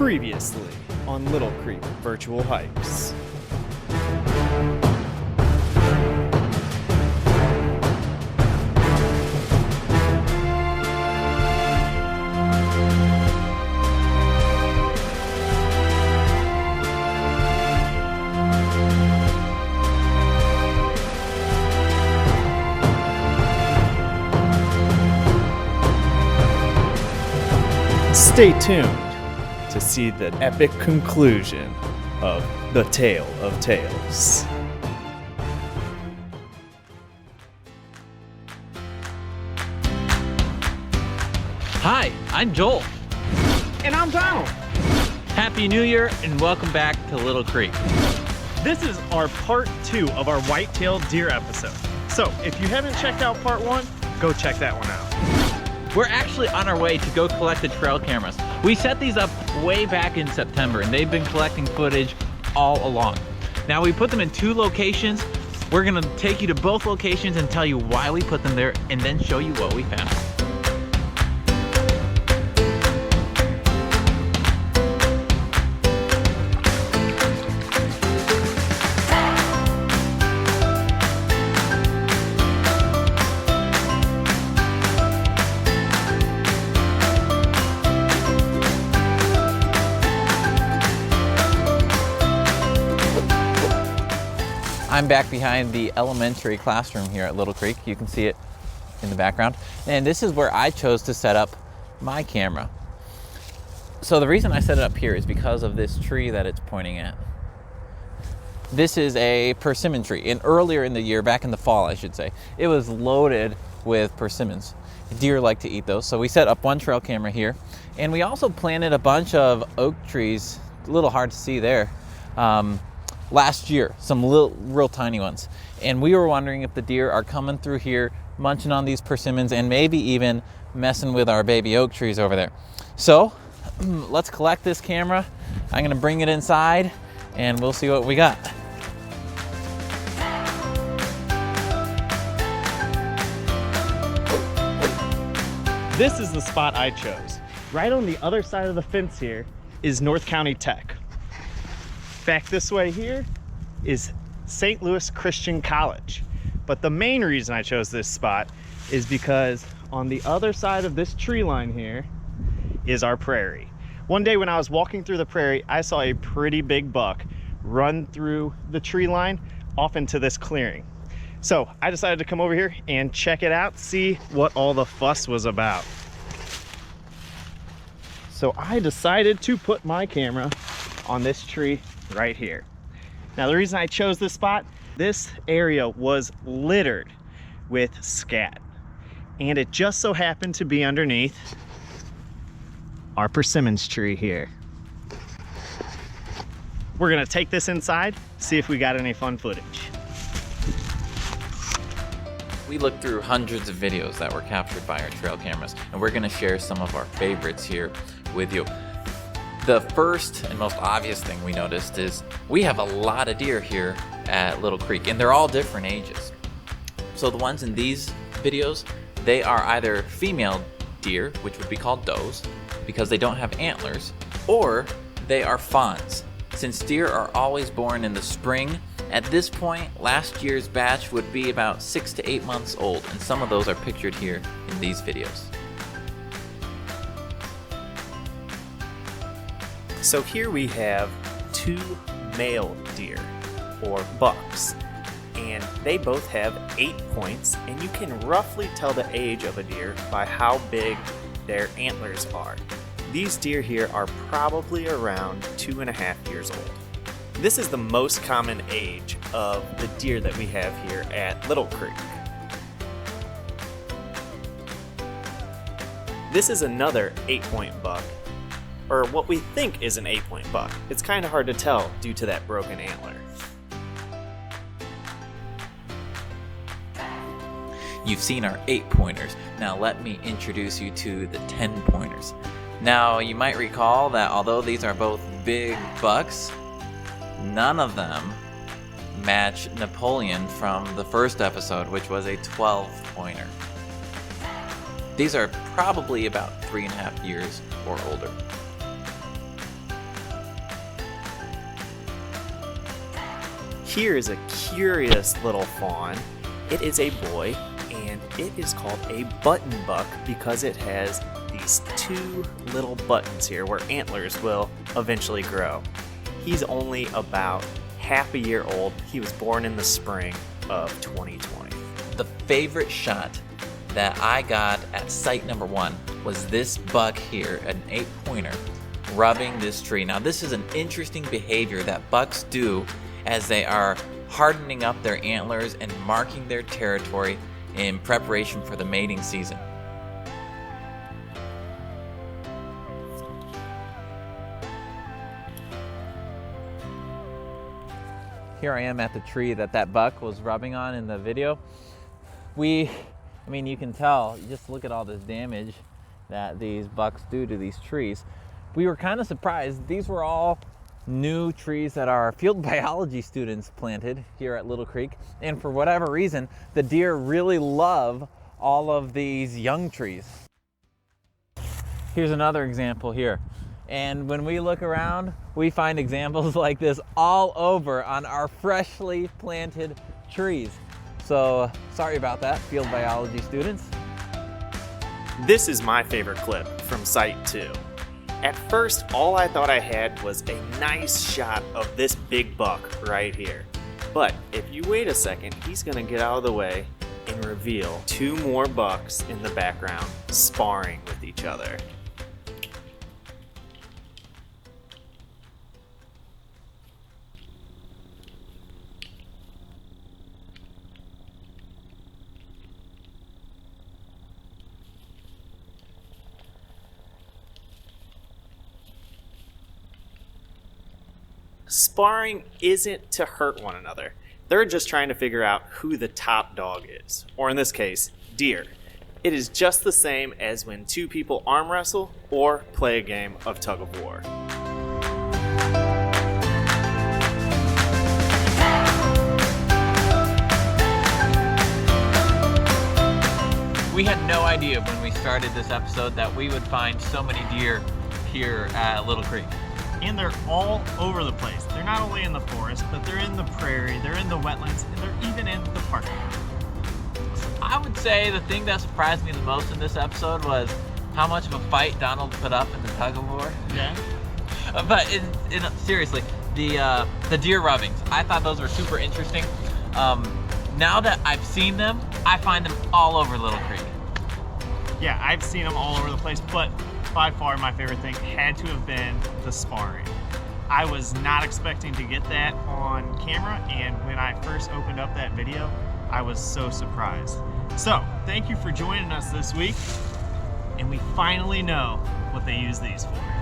Previously on Little Creek Virtual Hikes. Stay tuned to see the epic conclusion of The Tale of Tales. Hi, I'm Joel. And I'm Donald. Happy New Year and welcome back to Little Creek. This is our part 2 of our white-tailed deer episode. So if you haven't checked out part 1, go check that one out. We're actually on our way to go collect the trail cameras. We set these up way back in September and they've been collecting footage all along. Now we put them in 2 locations. We're gonna take you to both locations and tell you why we put them there and then show you what we found. I'm back behind the elementary classroom here at Little Creek. You can see it in the background. And this is where I chose to set up my camera. So the reason I set it up here is because of this tree that it's pointing at. This is a persimmon tree. And earlier in the year, back in the fall, I should say, it was loaded with persimmons. Deer like to eat those. So we set up one trail camera here. And we also planted a bunch of oak trees, a little hard to see there, last year, some real tiny ones. And we were wondering if the deer are coming through here, munching on these persimmons and maybe even messing with our baby oak trees over there. So let's collect this camera. I'm gonna bring it inside and we'll see what we got. This is the spot I chose. Right on the other side of the fence here is North County Tech. Back this way here is St. Louis Christian College. But the main reason I chose this spot is because on the other side of this tree line here is our prairie. One day when I was walking through the prairie, I saw a pretty big buck run through the tree line off into this clearing. So I decided to come over here and check it out, see what all the fuss was about. So I decided to put my camera on this tree right here. Now the reason I chose this spot, this area was littered with scat, and it just so happened to be underneath our persimmons tree here. We're gonna take this inside, see if we got any fun footage. We looked through hundreds of videos that were captured by our trail cameras, and we're gonna share some of our favorites here with you. The first and most obvious thing we noticed is we have a lot of deer here at Little Creek, and they're all different ages. So the ones in these videos, they are either female deer, which would be called does, because they don't have antlers, or they are fawns. Since deer are always born in the spring, at this point, last year's batch would be about 6 to 8 months old, and some of those are pictured here in these videos. So here we have 2 male deer, or bucks, and they both have 8 points, and you can roughly tell the age of a deer by how big their antlers are. These deer here are probably around 2.5 years old. This is the most common age of the deer that we have here at Little Creek. This is another 8-point buck, or what we think is an 8-point buck. It's kind of hard to tell due to that broken antler. You've seen our 8-pointers. Now let me introduce you to the 10-pointers. Now you might recall that although these are both big bucks, none of them match Napoleon from the first episode, which was a 12-pointer. These are probably about 3.5 years or older. Here is a curious little fawn. It is a boy, and it is called a button buck because it has these two little buttons here where antlers will eventually grow. He's only about half a year old. He was born in the spring of 2020. The favorite shot that I got at site number 1 was this buck here, an 8-pointer, rubbing this tree. Now this is an interesting behavior that bucks do as they are hardening up their antlers and marking their territory in preparation for the mating season. Here I am at the tree that buck was rubbing on in the video. I mean, you can tell, just look at all this damage that these bucks do to these trees. We were kind of surprised. These were all new trees that our field biology students planted here at Little Creek. And for whatever reason, the deer really love all of these young trees. Here's another example here. And when we look around, we find examples like this all over on our freshly planted trees. So sorry about that, field biology students. This is my favorite clip from Site 2. At first, all I thought I had was a nice shot of this big buck right here. But if you wait a second, he's gonna get out of the way and reveal two more bucks in the background sparring with each other. Sparring isn't to hurt one another. They're just trying to figure out who the top dog is, or in this case, deer. It is just the same as when two people arm wrestle or play a game of tug of war. We had no idea when we started this episode that we would find so many deer here at Little Creek. And they're all over the place. They're not only in the forest, but they're in the prairie, they're in the wetlands, and they're even in the park. I would say the thing that surprised me the most in this episode was how much of a fight Donald put up in the tug of war. Yeah. But seriously, the deer rubbings, I thought those were super interesting. Now that I've seen them, I find them all over Little Creek. Yeah, I've seen them all over the place, but by far my favorite thing had to have been the sparring. I was not expecting to get that on camera, and when I first opened up that video, I was so surprised. So, thank you for joining us this week, and we finally know what they use these for.